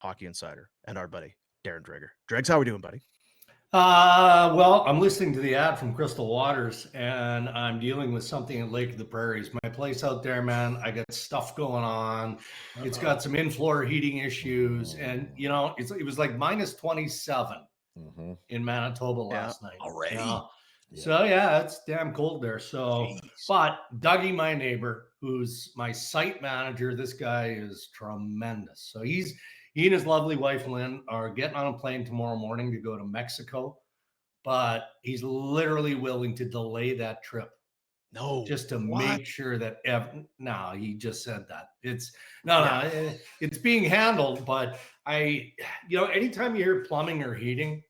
hockey insider, and our buddy, Darren Dreger. Dregs, how are we doing, buddy? Well, I'm listening to the ad from Crystal Waters, and I'm dealing with something at Lake of the Prairies. My place out there, man, I got stuff going on. It's got some in-floor heating issues, and it was like minus 27 in Manitoba last night. Already. So yeah, it's damn cold there. So, but Dougie, my neighbor, who's my site manager, this guy is tremendous. So he and his lovely wife, Lynn, are getting on a plane tomorrow morning to go to Mexico, but he's literally willing to delay that trip. No, just to make sure that he just said that it's it's being handled. But anytime you hear plumbing or heating,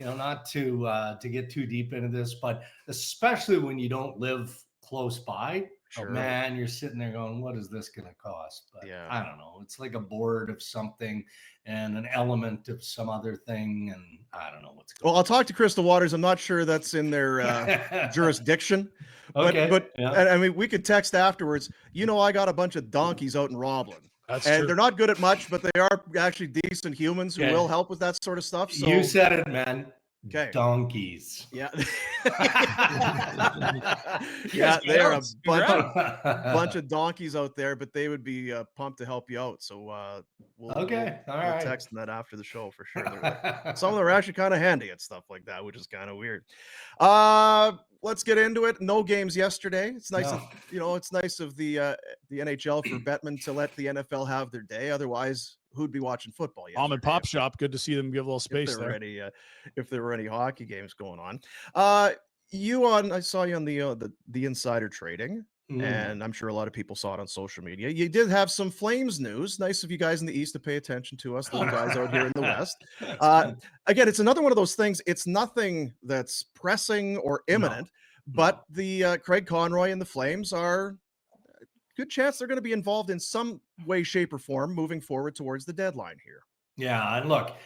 not to get too deep into this, but especially when you don't live close by, man, you're sitting there going, what is this going to cost? But I don't know. It's like a board of something and an element of some other thing. And I don't know what's going on. Well, I'll talk to Crystal Waters. I'm not sure that's in their jurisdiction. But I mean, we could text afterwards. I got a bunch of donkeys out in Roblin. That's true. They're not good at much, but they are actually decent humans who will help with that sort of stuff. So you said it, man. Okay. Donkeys. Yeah. Yeah, they are a bunch of donkeys out there, but they would be pumped to help you out. So we'll text that after the show for sure. Some of them are actually kind of handy at stuff like that, which is kind of weird. Let's get into it. No games yesterday. It's nice it's nice of the NHL for Bettman to let the NFL have their day. Otherwise, who'd be watching football yesterday? Mom and Pop Shop. Good to see them give a little space there. If there were any hockey games going on. I saw you on the insider trading, and I'm sure a lot of people saw it on social media. You did have some Flames news. Nice of you guys in the East to pay attention to us, little guys out here in the West. Again, it's another one of those things. It's nothing that's pressing or imminent, but the Craig Conroy and the Flames are good chance they're going to be involved in some way, shape, or form moving forward towards the deadline here. Yeah, and look,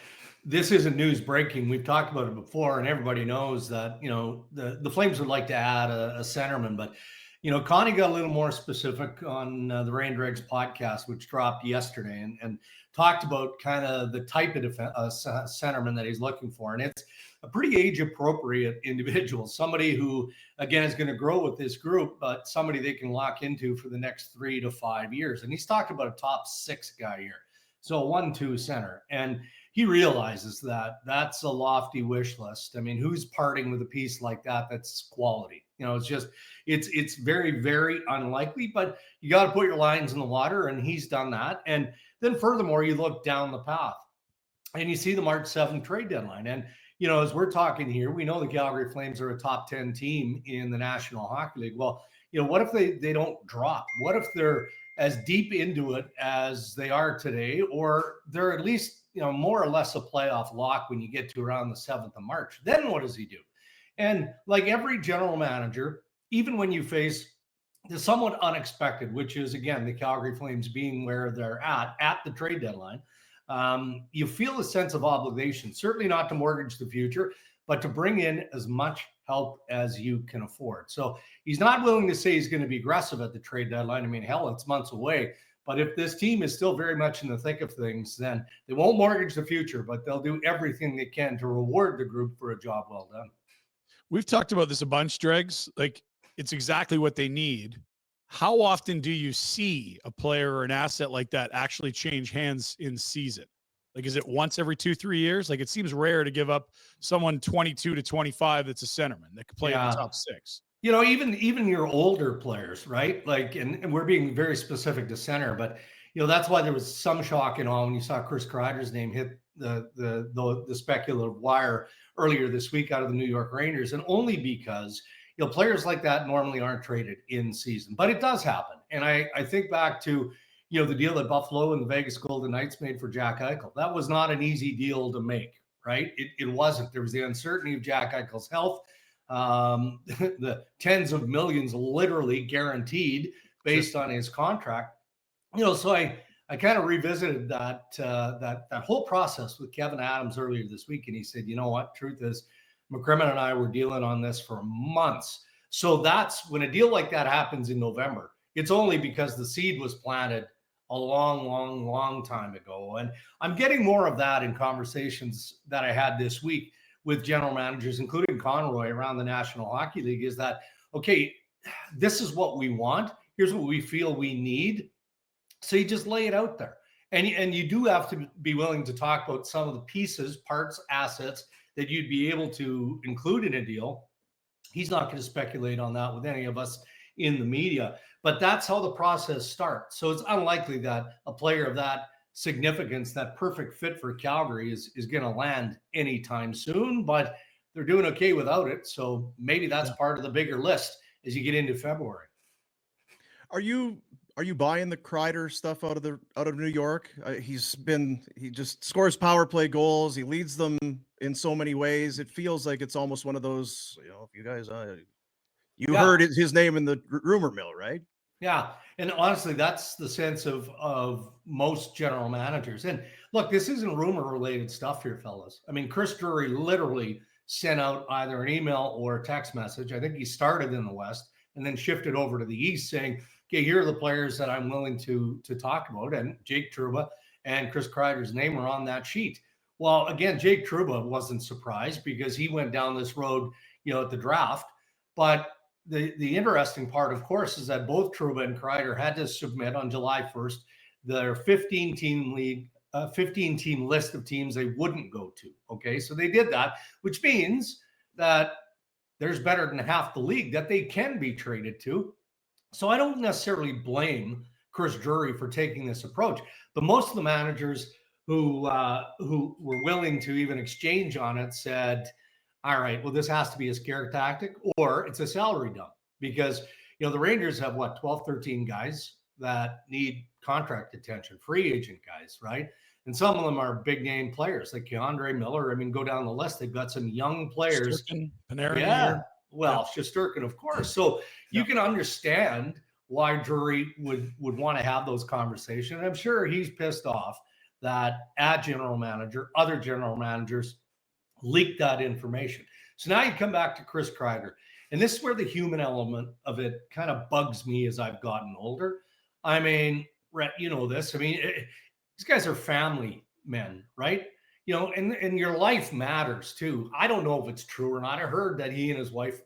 this isn't news breaking. We've talked about it before, and everybody knows that, the Flames would like to add a centerman, but, Connie got a little more specific on the Rain Dregs podcast, which dropped yesterday, and talked about kind of the type of centerman that he's looking for. And it's a pretty age-appropriate individual, somebody who, again, is going to grow with this group, but somebody they can lock into for the next 3 to 5 years. And he's talked about a top 6 guy here. So 1-2 center. And he realizes that that's a lofty wish list. I mean, who's parting with a piece like that that's quality? It's very, very unlikely, but you got to put your lines in the water, and he's done that. And then furthermore, you look down the path and you see the March 7th trade deadline. And, as we're talking here, we know the Calgary Flames are a top 10 team in the National Hockey League. Well, what if they don't drop? What if they're as deep into it as they are today, or they're at least, more or less a playoff lock when you get to around the 7th of March? Then what does he do? And like every general manager, even when you face the somewhat unexpected, which is, again, the Calgary Flames being where they're at the trade deadline, you feel a sense of obligation, certainly not to mortgage the future, but to bring in as much help as you can afford. So he's not willing to say he's going to be aggressive at the trade deadline. I mean, hell, it's months away. But if this team is still very much in the thick of things, then they won't mortgage the future, but they'll do everything they can to reward the group for a job well done. We've talked about this a bunch, Dregs. Like, it's exactly what they need. How often do you see a player or an asset like that actually change hands in season? Like, is it once every 2-3 years? Like, it seems rare to give up someone 22 to 25 that's a centerman that could play in the top 6. Even your older players, right? Like, and we're being very specific to center, but that's why there was some shock and awe when you saw Chris Kreider's name hit the speculative wire earlier this week out of the New York Rangers, and only because players like that normally aren't traded in season, but it does happen. And I think back to the deal that Buffalo and the Vegas Golden Knights made for Jack Eichel. That was not an easy deal to make, right? It wasn't. There was the uncertainty of Jack Eichel's health. The tens of millions literally guaranteed based on his contract. So I kind of revisited that whole process with Kevin Adams earlier this week, and he said, you know what, truth is, McCrimmon and I were dealing on this for months. So that's when a deal like that happens in November, it's only because the seed was planted a long, long, long time ago. And I'm getting more of that in conversations that I had this week with general managers, including Conroy around the National Hockey League, is that, okay, this is what we want. Here's what we feel we need. So you just lay it out there. And you do have to be willing to talk about some of the pieces, parts, assets that you'd be able to include in a deal. He's not going to speculate on that with any of us in the media, but that's how the process starts. So it's unlikely that a player of that significance, that perfect fit for Calgary is going to land anytime soon, but they're doing okay without it. So maybe that's part of the bigger list as you get into February. Are you buying the Kreider stuff out of New York? He just scores power play goals. He leads them in so many ways. It feels like it's almost one of those, if you guys, heard his name in the rumor mill, right? Yeah. And honestly, that's the sense of most general managers. And look, this isn't rumor related stuff here, fellas. I mean, Chris Drury literally sent out either an email or a text message. I think he started in the West and then shifted over to the East saying, okay, here are the players that I'm willing to talk about. And Jake Trouba and Chris Kreider's name are on that sheet. Well, again, Jake Trouba wasn't surprised because he went down this road, at the draft. But the interesting part, of course, is that both Trouba and Kreider had to submit on July 1st their 15-team list of teams they wouldn't go to. Okay, so they did that, which means that there's better than half the league that they can be traded to. So I don't necessarily blame Chris Drury for taking this approach, but most of the managers who were willing to even exchange on it said, all right, well, this has to be a scare tactic or it's a salary dump because, the Rangers have 12, 13 guys that need contract attention, free agent guys, right? And some of them are big name players like Keandre Miller. I mean, go down the list. They've got some young players. Panarin yeah. Well, Shesterkin, of course. So you can understand why Drury would want to have those conversations. I'm sure he's pissed off that general manager, other general managers leaked that information. So now you come back to Chris Kreider. And this is where the human element of it kind of bugs me as I've gotten older. I mean, Rhett, you know this. I mean, these guys are family men, right? And your life matters too. I don't know if it's true or not. I heard that he and his wife,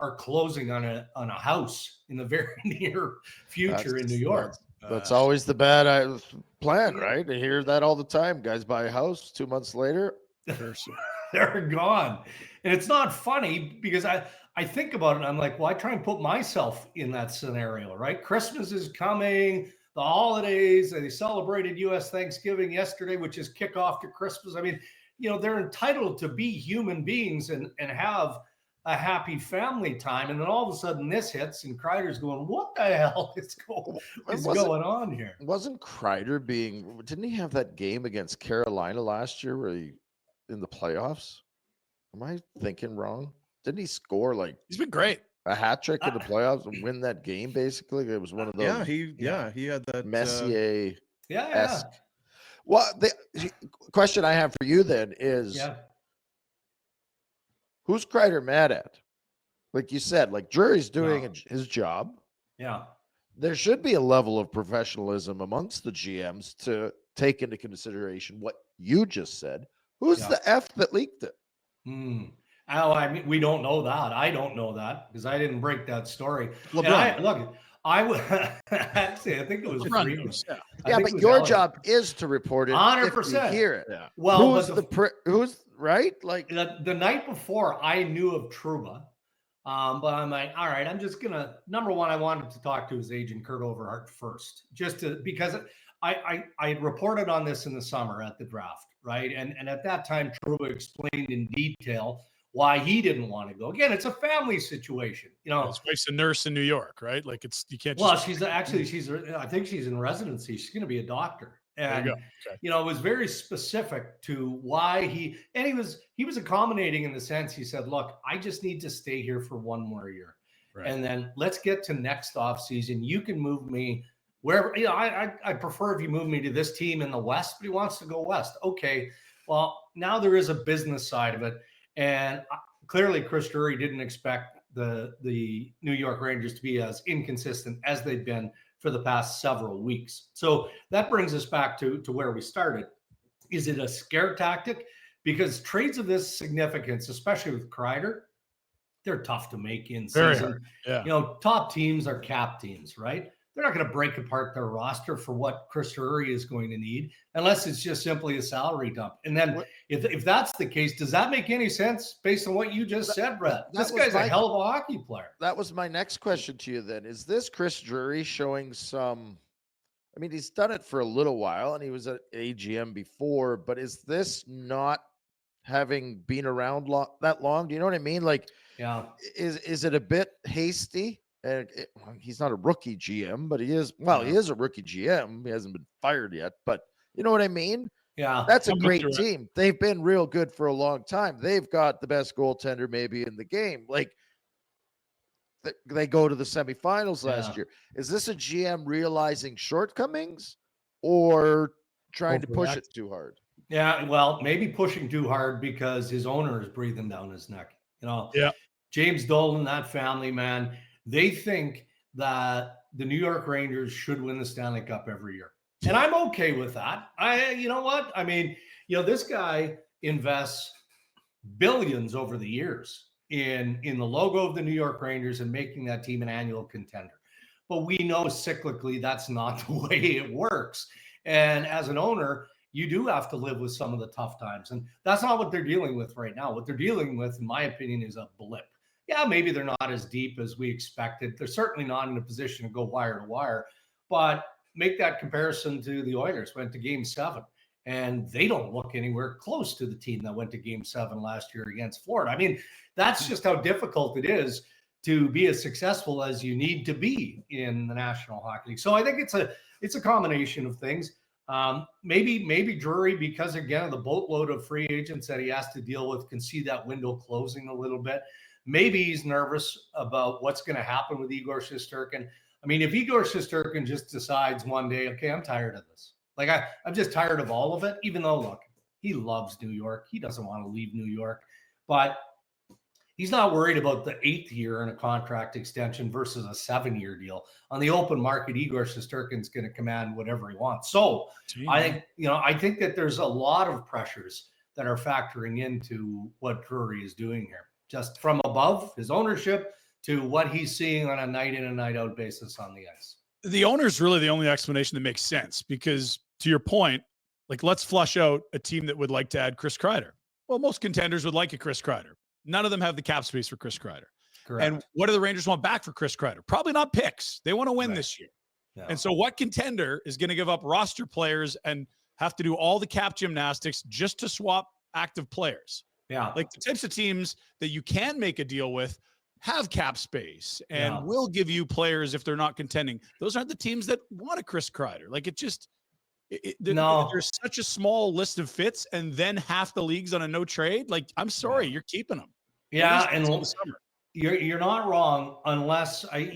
are closing on a house in the very near future in New York. That's always the bad plan, right? I hear that all the time. Guys buy a house, 2 months later, they're gone. And it's not funny because I think about it and I'm like, well, I try and put myself in that scenario, right? Christmas is coming. The holidays, they celebrated U.S. Thanksgiving yesterday, which is kickoff to Christmas. I mean, they're entitled to be human beings and have a happy family time. And then all of a sudden this hits and Kreider's going, what the hell is going on here? Wasn't Kreider didn't he have that game against Carolina last year where he in the playoffs? Am I thinking wrong? Didn't he score he's been great? A hat trick in the playoffs and win that game, basically? It was one of those. He had that Messier. Yeah. Well, the question I have for you then is, who's Kreider mad at? Like you said, Drury's doing his job. Yeah. There should be a level of professionalism amongst the GMs to take into consideration what you just said. Who's the F that leaked it? Oh, I mean, we don't know that. I don't know that because I didn't break that story. I would actually, I think it was Freeman. Yeah, but your job is to report it 100%. if you hear it. Yeah. Well, who's right? The night before, I knew of Trouba, but I'm like, all right, I'm just gonna. Number one, I wanted to talk to his agent Kurt Overhart first, because I had reported on this in the summer at the draft, right? And at that time, Trouba explained in detail why he didn't want to go. Again, it's a family situation. His wife's a nurse in New York, right? You can't. Well, I think she's in residency. She's going to be a doctor. And, it was very specific to why he was accommodating in the sense he said, look, I just need to stay here for one more year. Right. And then let's get to next off season. You can move me wherever, I prefer if you move me to this team in the West, but he wants to go West. Okay. Well, now there is a business side of it. And clearly Chris Drury didn't expect the New York Rangers to be as inconsistent as they've been for the past several weeks. So that brings us back to where we started. Is it a scare tactic? Because trades of this significance, especially with Kreider, they're tough to make in Very season. hard. Yeah. You know, top teams are cap teams, right? They're not going to break apart their roster for what Chris Drury is going to need, unless it's just simply a salary dump. And then if that's the case, does that make any sense based on what you just said, Rhett? This guy's a hell of a hockey player. That was my next question to you then. Is this Chris Drury showing some, I mean, he's done it for a little while and he was at AGM before, but is this not having been around that long? Do you know what I mean? Like, yeah, is it a bit hasty? He's not a rookie GM, but he is. Well, he is a rookie GM. He hasn't been fired yet, but you know what I mean? Yeah, that's a great team. They've been real good for a long time. They've got the best goaltender maybe in the game. Like they go to the semifinals last year. Is this a GM realizing shortcomings or trying to push it too hard? Yeah, well, maybe pushing too hard because his owner is breathing down his neck. You know, James Dolan, that family, man, they think that the New York Rangers should win the Stanley Cup every year. And I'm okay with that. You know what? I mean, you know, this guy invests billions over the years in the logo of the New York Rangers and making that team an annual contender. But we know cyclically that's not the way it works. And as an owner, you do have to live with some of the tough times. And that's not what they're dealing with right now. What they're dealing with, in my opinion, is a blip. Yeah, maybe they're not as deep as we expected. They're certainly not in a position to go wire to wire. But make that comparison to the Oilers, went to Game 7. And they don't look anywhere close to the team that went to Game 7 last year against Florida. I mean, that's just how difficult it is to be as successful as you need to be in the National Hockey League. So I think it's a combination of things. Maybe Drury, because again of the boatload of free agents that he has to deal with, can see that window closing a little bit. Maybe he's nervous about what's going to happen with Igor Shesterkin. I mean, if Igor Shesterkin just decides one day, okay, I'm tired of this. Like I'm just tired of all of it, even though, look, he loves New York. He doesn't want to leave New York, but he's not worried about the 8th year in a contract extension versus a 7-year deal. On the open market, Igor Shesterkin's going to command whatever he wants. So I think that there's a lot of pressures that are factoring into what Drury is doing here, just from above his ownership to what he's seeing on a night in and night out basis on the ice. The owner's really the only explanation that makes sense because, to your point, like, let's flush out a team that would like to add Chris Kreider. Well, most contenders would like a Chris Kreider. None of them have the cap space for Chris Kreider. Correct. And what do the Rangers want back for Chris Kreider? Probably not picks. They want to win this year. Yeah. And so what contender is going to give up roster players and have to do all the cap gymnastics just to swap active players? Yeah. Like the types of teams that you can make a deal with have cap space and will give you players if they're not contending. Those aren't the teams that want a Chris Kreider. Like it just, there's such a small list of fits and then half the league's on a no trade. Like, I'm sorry, you're keeping them. Yeah. And you're not wrong unless and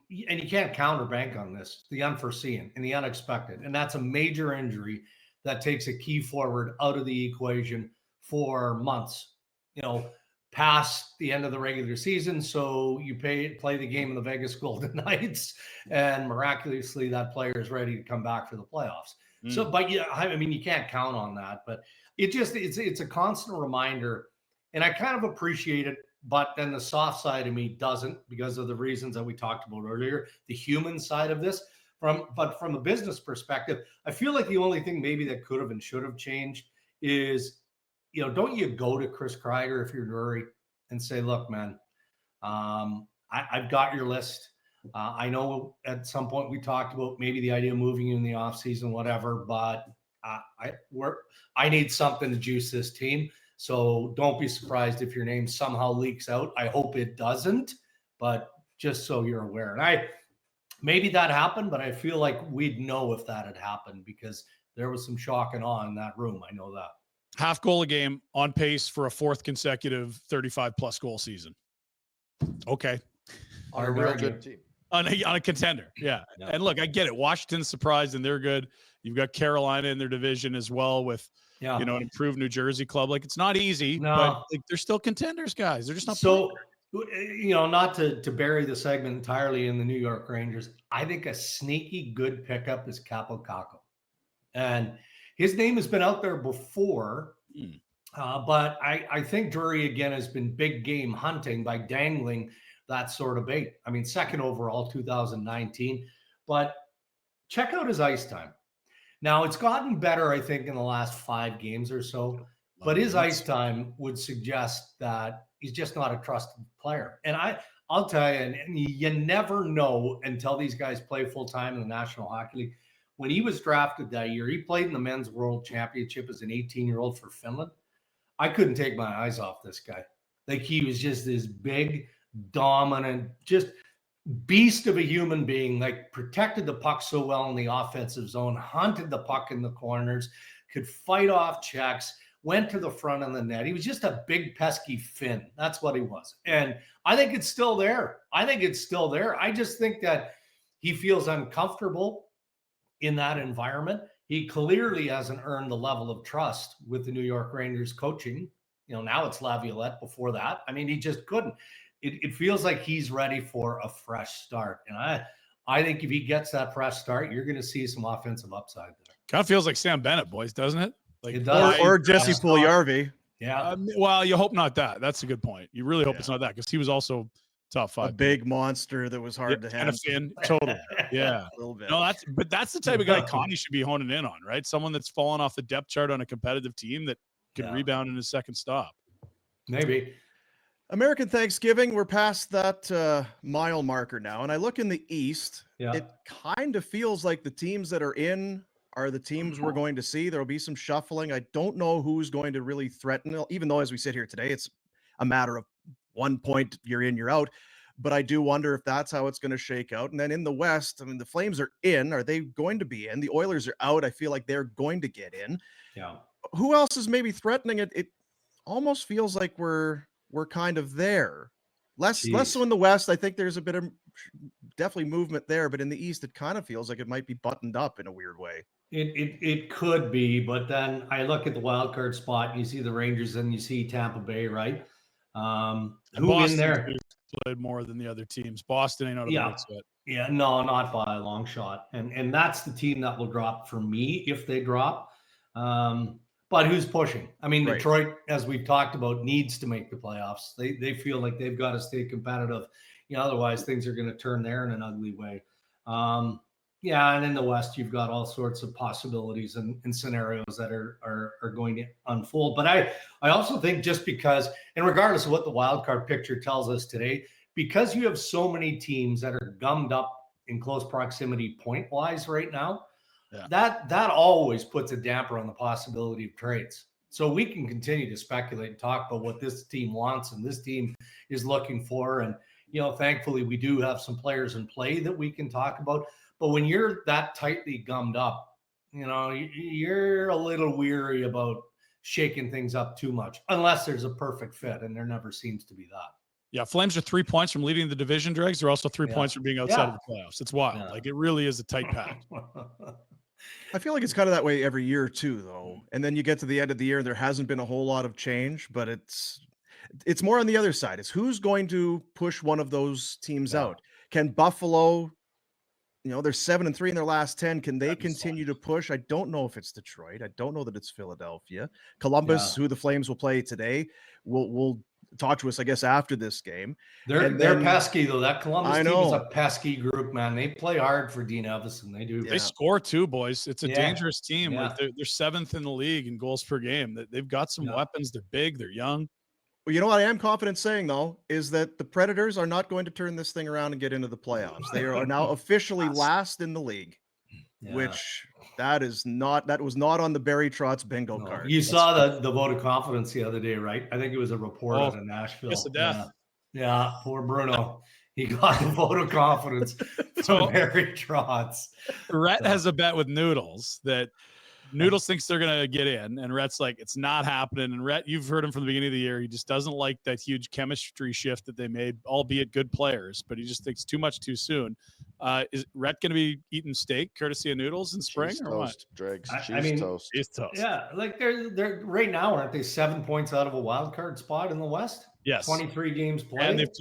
you can't counterbank on this, the unforeseen and the unexpected. And that's a major injury that takes a key forward out of the equation for months, past the end of the regular season. So you play the game of the Vegas Golden Knights, and miraculously that player is ready to come back for the playoffs. So, but yeah, I mean, you can't count on that, but it's a constant reminder, and I kind of appreciate it. But then the soft side of me doesn't, because of the reasons that we talked about earlier, the human side of this. But from a business perspective, I feel like the only thing maybe that could have and should have changed is, don't you go to Chris Kreider if you're Drury and say, look, man, I've got your list. I know at some point we talked about maybe the idea of moving you in the offseason, whatever, but I need something to juice this team. So don't be surprised if your name somehow leaks out. I hope it doesn't, but just so you're aware. And maybe that happened, but I feel like we'd know if that had happened because there was some shock and awe in that room. I know that. Half goal a game, on pace for a 4th consecutive 35-plus goal season. Okay. On a real good team. On a contender, yeah. And look, I get it. Washington's surprised, and they're good. You've got Carolina in their division as well with, an improved New Jersey club. Like, it's not easy, but like, they're still contenders, guys. They're just not. So not to bury the segment entirely in the New York Rangers, I think a sneaky good pickup is Kappo Kakko. And his name has been out there before, but I think Drury, again, has been big game hunting by dangling that sort of bait. I mean, second overall, 2019. But check out his ice time. Now, it's gotten better, I think, in the last 5 games or so. But his ice time would suggest that he's just not a trusted player. And I'll tell you, and you never know until these guys play full-time in the National Hockey League. When he was drafted that year, he played in the Men's World Championship as an 18-year-old for Finland. I couldn't take my eyes off this guy. Like, he was just this big, dominant, just beast of a human being, like protected the puck so well in the offensive zone, hunted the puck in the corners, could fight off checks, went to the front of the net. He was just a big, pesky Finn. That's what he was. And I think it's still there. I just think that he feels uncomfortable in that environment. He clearly hasn't earned the level of trust with the New York Rangers coaching. Now it's Laviolette. Before that, I mean, he just couldn't. It feels like he's ready for a fresh start. And I think if he gets that fresh start, you're going to see some offensive upside there. Kind of feels like Sam Bennett, boys, doesn't it? Like, it does. Or Jesse Puljujarvi. Yeah. Well, you hope not that. That's a good point. You really hope it's not that, because he was also top 5. A big monster that was hard to handle. Totally. Yeah. A little bit. No, that's the type of guy Connie should be honing in on, right? Someone that's fallen off the depth chart on a competitive team that can rebound in his second stop. Maybe. American Thanksgiving, we're past that mile marker now. And I look in the East, it kind of feels like the teams that are in are the teams we're going to see. There'll be some shuffling. I don't know who's going to really threaten, even though as we sit here today, it's a matter of 1 point, you're in, you're out. But I do wonder if that's how it's going to shake out. And then in the West, I mean, the Flames are in. Are they going to be in? The Oilers are out. I feel like they're going to get in. Yeah. Who else is maybe threatening it? It almost feels like we're kind of there. Less so in the West. I think there's a bit of definitely movement there, but in the East, it kind of feels like it might be buttoned up in a weird way. It could be, but then I look at the wild card spot and you see the Rangers and you see Tampa Bay, right? Who Boston in there played more than the other teams. Boston ain't out of the woods yet. Yeah, no, not by a long shot. And that's the team that will drop for me if they drop. But who's pushing? I mean, Right. Detroit, as we've talked about, needs to make the playoffs. They feel like they've got to stay competitive. Otherwise things are going to turn there in an ugly way. And in the West, you've got all sorts of possibilities and scenarios that are going to unfold. But I also think just because, and regardless of what the wild card picture tells us today, because you have so many teams that are gummed up in close proximity point-wise right now, that always puts a damper on the possibility of trades. So we can continue to speculate and talk about what this team wants and this team is looking for. And, thankfully, we do have some players in play that we can talk about. But when you're that tightly gummed up, you're a little weary about shaking things up too much, unless there's a perfect fit, and there never seems to be that. Yeah, Flames are 3 points from leading the division, Dregs. They're also 3 points from being outside of the playoffs. It's wild. Yeah. Like, it really is a tight pack. I feel like it's kind of that way every year too, though. And then you get to the end of the year, there hasn't been a whole lot of change, but it's more on the other side. It's who's going to push one of those teams out. Can Buffalo, they're 7-3 in their last 10. Can they continue to push? I don't know if it's Detroit. I don't know that it's Philadelphia. Columbus, who the Flames will play today, will talk to us, I guess, after this game. They're pesky, though. That Columbus team is a pesky group, man. They play hard for Dean Evison. They do. They score too, boys. It's a dangerous team. Yeah. Like they're seventh in the league in goals per game. They've got some weapons. They're big. They're young. Well, you know what I am confident saying, though, is that the Predators are not going to turn this thing around and get into the playoffs. They are now officially last in the league, which that was not on the Barry Trotz bingo card. You saw the vote of confidence the other day, right? I think it was a report out of Nashville. Kiss of death. Yeah, poor Bruno. He got the vote of confidence from Barry Trotz. Rhett has a bet with Noodles that Noodles thinks they're going to get in, and Rhett's like, it's not happening. And Rhett, you've heard him from the beginning of the year. He just doesn't like that huge chemistry shift that they made, albeit good players, but he just thinks too much too soon. Is Rhett going to be eating steak courtesy of Noodles in spring Cheese or toast, what? Dregs. I mean, toast. Cheese toast. Yeah, like they're right now, aren't they 7 points out of a wild card spot in the West? Yes. 23 games played. And they've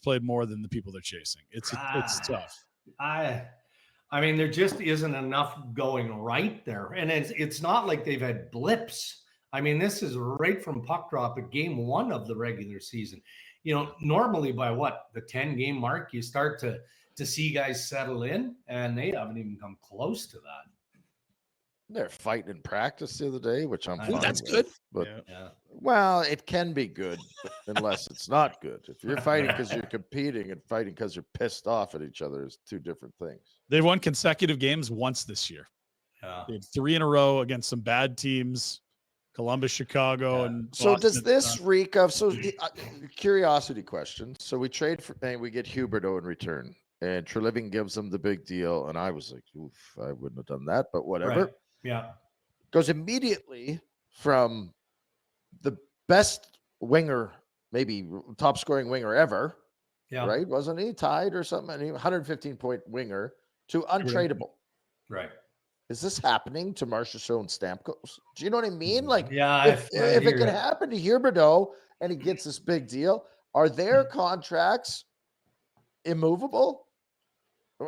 played more than the people they're chasing. It's tough. I mean, there just isn't enough going right there. And it's not like they've had blips. I mean, this is right from puck drop at game 1 of the regular season. You know, normally by the 10-game mark, you start to see guys settle in, and they haven't even come close to that. They're fighting in practice the other day, which I'm fine that's with, good. But Yeah. well, it can be good unless it's not good. If you're fighting because you're competing and fighting because you're pissed off at each other is two different things. They've won consecutive games once this year. Yeah. They had 3 in a row against some bad teams, Columbus, Chicago, and So Boston. does this reek of curiosity question? So we trade for and we get Huberdeau in return, and Treliving gives them the big deal, and I was like, oof, I wouldn't have done that, but whatever. Right. Yeah. Goes immediately from the best winger, maybe top scoring winger ever, Yeah. right? Wasn't he tied or something? 115-point winger to untradeable. Right. Is this happening to Marchessault and Stamkos? Do you know what I mean? Like, Yeah, if it can happen to Huberdeau and he gets this big deal, are their contracts immovable?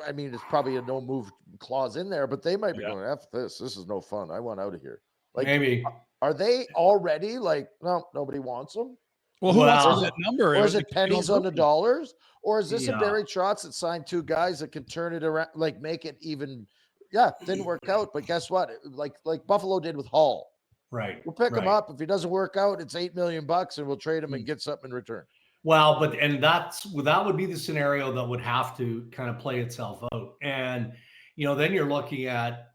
I mean, it's probably a no move clause in there, but they might be going, F this. This is no fun. I want out of here. Like, maybe. Are they already like, no, nobody wants them? Well, who wants that number? Or is it pennies on the dollars? Or is this a Yeah. Barry Trotz that signed 2 guys that can turn it around, like make it even? Didn't work out, but guess what? Like Buffalo did with Hall. Right. We'll pick him up. If he doesn't work out, it's $8 million and we'll trade him and get something in return. Well, that would be the scenario that would have to kind of play itself out. And, then you're looking at,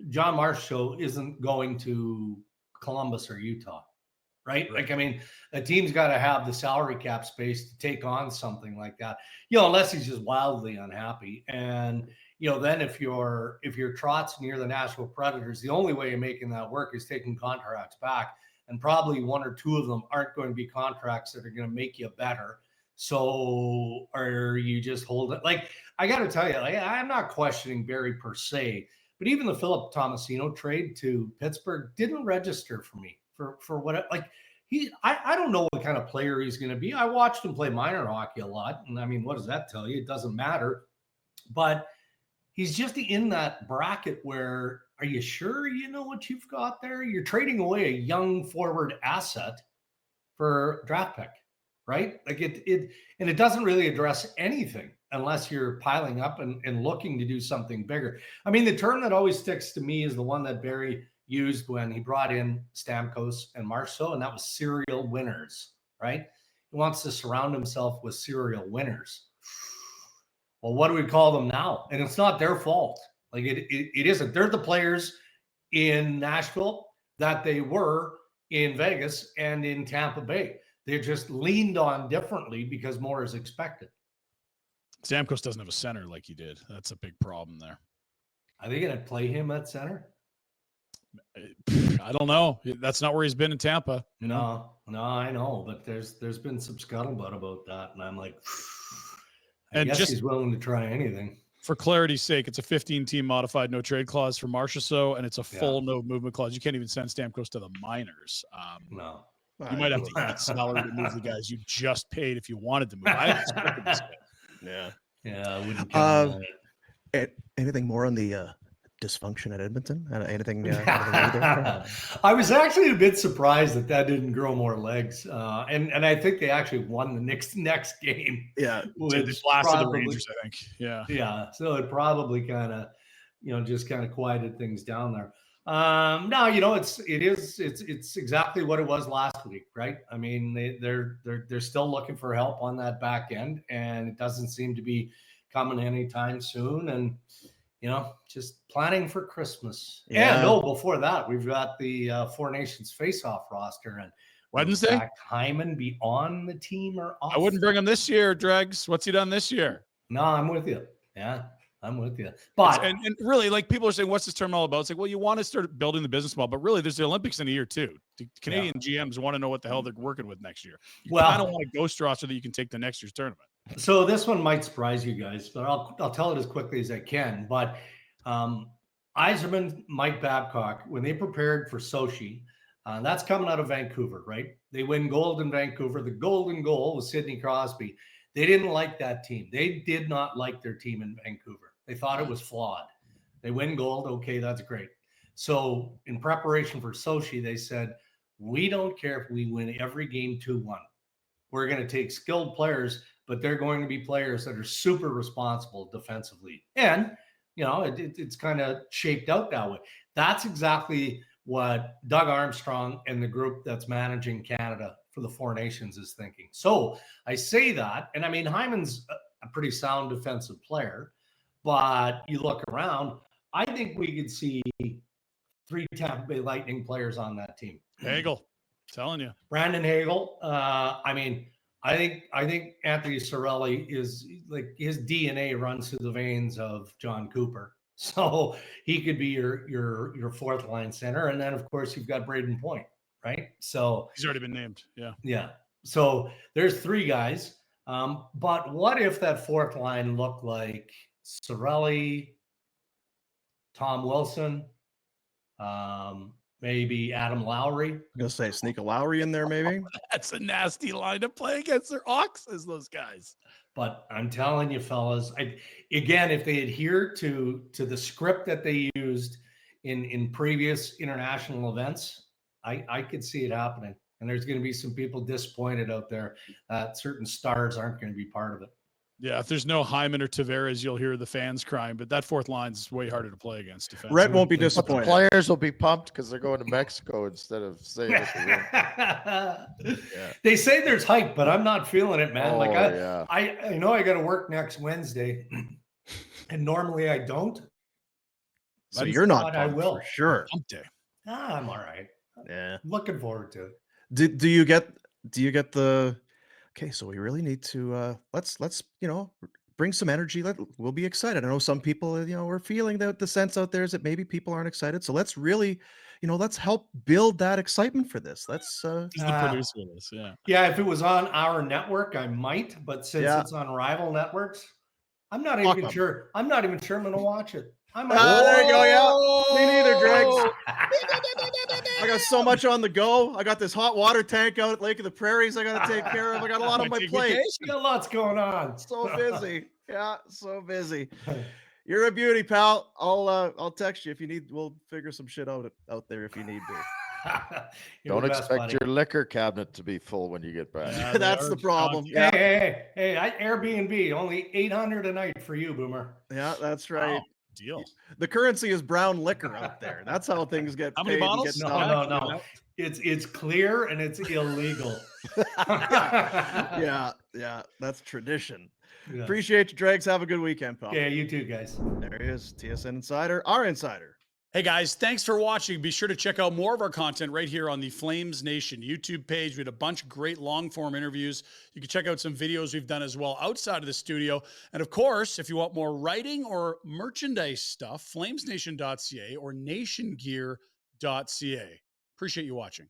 John Marchessault isn't going to Columbus or Utah, right? Like, I mean, a team's got to have the salary cap space to take on something like that, unless he's just wildly unhappy. And, then if you're Trotz and you're the Nashville Predators, the only way you're making that work is taking contracts back. And probably 1 or 2 of them aren't going to be contracts that are going to make you better. So are you just hold it? Like, I got to tell you, I'm not questioning Barry per se, but even the Philip Tomasino trade to Pittsburgh didn't register for me for what, I don't know what kind of player he's going to be. I watched him play minor hockey a lot. And I mean, what does that tell you? It doesn't matter. But he's just in that bracket where, are you sure you know what you've got there? You're trading away a young forward asset for draft pick, right? Like it doesn't really address anything unless you're piling up and looking to do something bigger. I mean, the term that always sticks to me is the one that Barry used when he brought in Stamkos and Marchessault, and that was serial winners, right? He wants to surround himself with serial winners. Well, what do we call them now? And it's not their fault. Like it isn't. They're the players in Nashville that they were in Vegas and in Tampa Bay. They're just leaned on differently because more is expected. Stamkos doesn't have a center like he did. That's a big problem there. Are they going to play him at center? I don't know. That's not where he's been in Tampa. No, I know, but there's been some scuttlebutt about that, and I'm like, I guess he's willing to try anything. For clarity's sake, it's a 15-team modified no trade clause for Marchessault, and it's a full no movement clause. You can't even send Stamkos to the minors. No. You might have to eat salary to move the guys you just paid if you wanted to move. I haven't spoken this guy. Yeah, I wouldn't count on it. Anything more on the dysfunction at Edmonton? Anything? I was actually a bit surprised that didn't grow more legs, and I think they actually won the next game. Yeah, they blasted the Rangers, I think. Yeah. So it probably kind of, just kind of quieted things down there. No, it's exactly what it was last week, right? I mean, they're still looking for help on that back end, and it doesn't seem to be coming anytime soon. And just planning for Christmas. Yeah. And before that, we've got the Four Nations Faceoff roster, and Wednesday. Zach Hyman be on the team or off? I wouldn't bring him this year, Dregs. What's he done this year? No, I'm with you. Yeah. I'm with you. But and really, like, people are saying, what's this term all about? It's like, well, you want to start building the business model, but really there's the Olympics in a year too. The Canadian GMs want to know what the hell they're working with next year. You kind of want a ghost roster that you can take to next year's tournament. So this one might surprise you guys, but I'll tell it as quickly as I can. But Yzerman, Mike Babcock, when they prepared for Sochi, That's coming out of Vancouver, right? They win gold in Vancouver. The golden goal was Sidney Crosby. They didn't like that team. They did not like their team in Vancouver. They thought it was flawed. They win gold. Okay, that's great. So in preparation for Sochi, they said, we don't care if we win every game 2-1. We're going to take skilled players, but they're going to be players that are super responsible defensively. And, it's kind of shaped out that way. That's exactly what Doug Armstrong and the group that's managing Canada for the Four Nations is thinking. So I say that, and I mean, Hyman's a pretty sound defensive player, but you look around, I think we could see 3 Tampa Bay Lightning players on that team. Hagel, telling you. Brandon Hagel. I think Anthony Cirelli is like, his DNA runs through the veins of John Cooper. So he could be your fourth line center. And then, of course, you've got Braden Point, right? So he's already been named. Yeah. Yeah. So there's 3 guys. But what if that fourth line looked like Cirelli, Tom Wilson, maybe Adam Lowry? I'm gonna say sneak a Lowry in there, maybe. That's a nasty line to play against their Oxes, those guys. But I'm telling you, fellas, again, if they adhere to the script that they used in previous international events, I could see it happening. And there's going to be some people disappointed out there that certain stars aren't going to be part of it. Yeah, if there's no Hyman or Tavares, you'll hear the fans crying. But that fourth line is way harder to play against. Rhett won't be But the disappointed. players will be pumped because they're going to Mexico instead of staying at the room. Yeah. They say there's hype, but I'm not feeling it, man. Oh, I know I got to work next Wednesday, and normally I don't. So you're not But I pumped will. for sure. Hump day. I'm all right. Yeah. Looking forward to it. Do you get the okay, so we really need to let's bring some energy. We'll be excited. I know some people, we're feeling that the sense out there is that maybe people aren't excited. So let's really, let's help build that excitement for this. Let's He's the producer of this. Yeah. Yeah, if it was on our network, I might, but since Yeah. it's on rival networks, I'm not Fuck even 'em. sure. I'm not even sure I'm going to watch it. I might. There you go. Yeah. Me neither, Dregs. Oh! I got so much on the go. I got this hot water tank out at Lake of the Prairies I got to take care of. I got a lot on my plate. You got lots going on. So busy. Yeah, so busy. You're a beauty, pal. I'll text you if you need. We'll figure some shit out there if you need to. You're Don't the best, expect buddy. your liquor cabinet to be full when you get back. Yeah, That's they the are problem. dogs. Yeah, Hey, Airbnb, only $800 a night for you, Boomer. yeah, that's right. Wow, deal. The currency is brown liquor out there. That's how things get How many paid and bottles? get No, done. no. It's clear and it's illegal. Yeah, that's tradition. Yeah. Appreciate you, Dregs. Have a good weekend, pal. Yeah, you too, guys. There he is, TSN Insider, our insider. Hey guys, thanks for watching. Be sure to check out more of our content right here on the Flames Nation YouTube page. We had a bunch of great long form interviews. You can check out some videos we've done as well outside of the studio. And of course, if you want more writing or merchandise stuff, flamesnation.ca or nationgear.ca. Appreciate you watching.